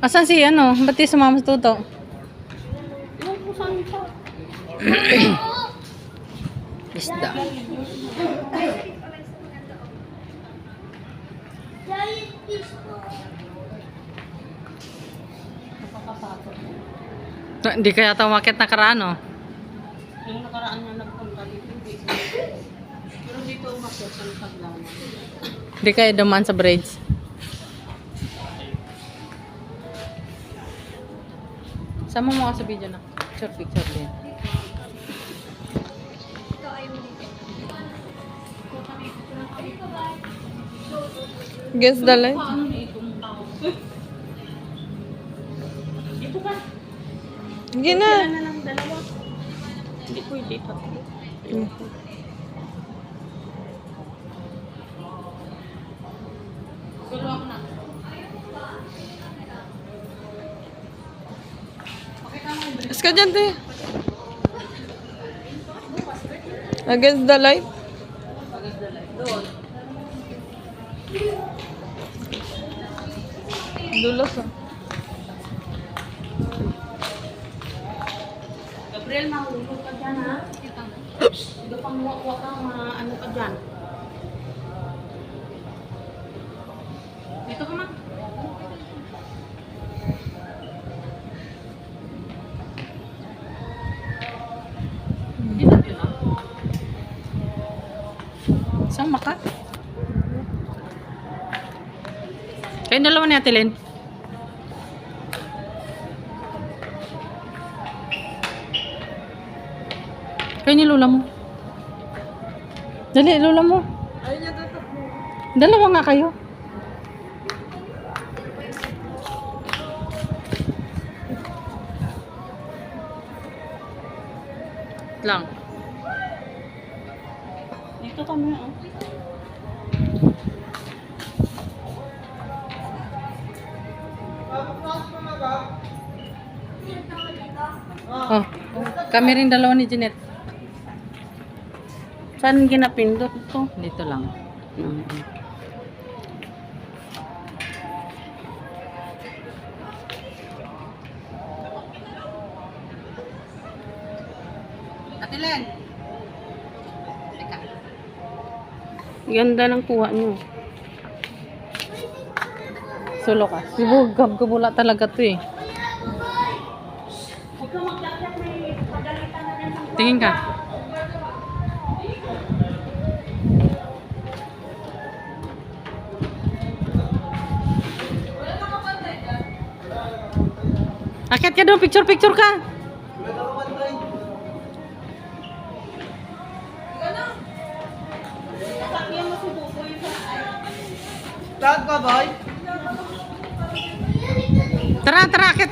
Asan si ano? Ba't di sumama sa tuto? Iwan ko saan pa. Isda. Nakakatakot. Hindi kaya tumakit na karaan, oh. Yung nakaraan niya nagpunta dito, hindi. Pero dito umakit sa paglaman. Hindi kaya dumaan sa bridge. Sama mo ka sa video na. Picture din. Guess the light. Paano na itong tao? Ito ka. Hindi na. Kailan na lang dalawa? Hindi pwede ito. Pero ako na. Mas ka dyan, te. Against the light. Doon. Dulos, oh. Gabriel, mahulog ka dyan, ha? Ito pang wakwa ka, ano ka dyan. Dito ka, ma. Dito, dito. Sama ka? Kayong dalawa ni Ate Len. Kayo ni Lola mo. Dali, Lola mo. Dalawa nga kayo. Lang. Dito kami, oh. Oh, kami rin dalawa ni Jeanette. Saan ginapindot ito? Dito lang. Ate Len. Teka. Ganda ng kuha niyo. Solo ka. Sibugab ko mula talaga to eh. Huwag ka maglakyat, may pagalitan na rin ng Tingin ka. Akit ka doon, picture ka. Sakyan mo si Buboy sa Tara, akit